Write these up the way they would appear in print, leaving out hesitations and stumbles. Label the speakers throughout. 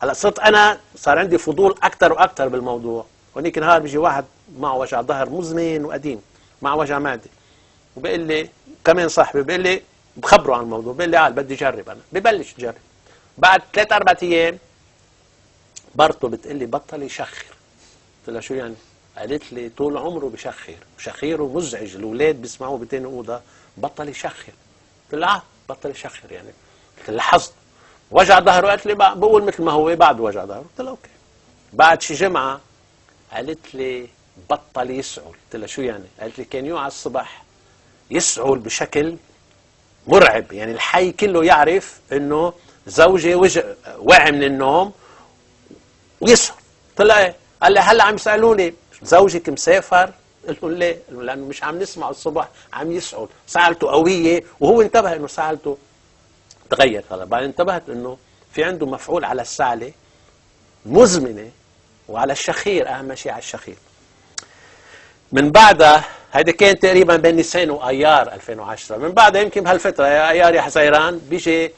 Speaker 1: هلا صرت انا صار عندي فضول اكثر واكثر بالموضوع. هونيك نهار بيجي واحد معه وجع ظهر مزمن وقديم، معه وجع معده، وبيقول لي كمان صاحبي بيقول لي، بخبره عن الموضوع، بيقول لي بدي اجرب. انا ببلش اجرب، بعد 3-4 ايام مرته بتقول لي بطل يشخر. قلت لها شو يعني؟ قالت لي طول عمره بشخر وشخيره مزعج، الاولاد بيسمعوه بتاني اوضه، بطل يشخر. قلت لها بطل يشخر يعني. قلت لها لاحظت وجع ظهره؟ قالت لي بقول مثل ما هو بعد وجع ظهره. قلت لها اوكي. بعد شي جمعه قالت لي بطل يسعل. قلت لها شو يعني؟ قالت لي كان يوعى الصبح يسعل بشكل مرعب، يعني الحي كله يعرف انه زوجي وعي من النوم ويسعل. قلت لها ايه؟ قال لي هلا عم يسالوني زوجك مسافر؟ قلت له ليه؟ لانه مش عم نسمع الصبح عم يسعل، سعلته قويه وهو انتبه انه سعلته تغير. هلا بعدين انتبهت انه في عنده مفعول على السعله مزمنه وعلى الشخير، اهم شيء على الشخير. من بعدها هيدا كان تقريبا بين نيسان وايار 2010. من بعدها يمكن بهالفتره يا ايار يا حزيران بيجي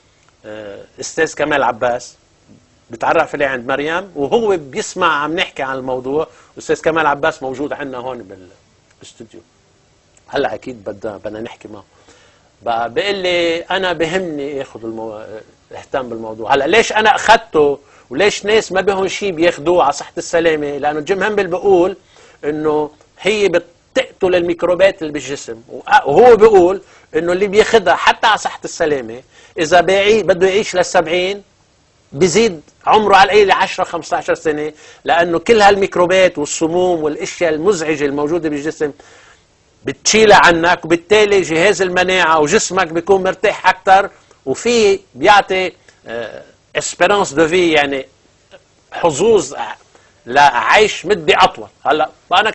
Speaker 1: استاذ كمال عباس بتعرف عليه عند مريم، وهو بيسمع عم نحكي عن الموضوع. استاذ كمال عباس موجود عندنا هون بالاستوديو هلا، اكيد بدنا نحكي معه. بقى بيقول لي انا بهمني اخذ اهتم بالموضوع. هلا ليش انا اخذته وليش ناس ما بهم شيء بياخذوه على صحه السلامه؟ لانه جيم همبل بيقول انه هي بتقتل الميكروبات اللي بالجسم، وهو بيقول انه اللي بياخذها حتى على صحه السلامه اذا بده يعيش ل70 بزيد عمره على القليل 10-15 سنه، لانه كل هالميكروبات والسموم والاشياء المزعجه الموجوده بالجسم بتشيلها عنك، وبالتالي جهاز المناعه وجسمك بيكون مرتاح اكثر، وفي بيعطي اسبيرانس دو في، يعني حظوظ لعيش مده اطول. هلا فانا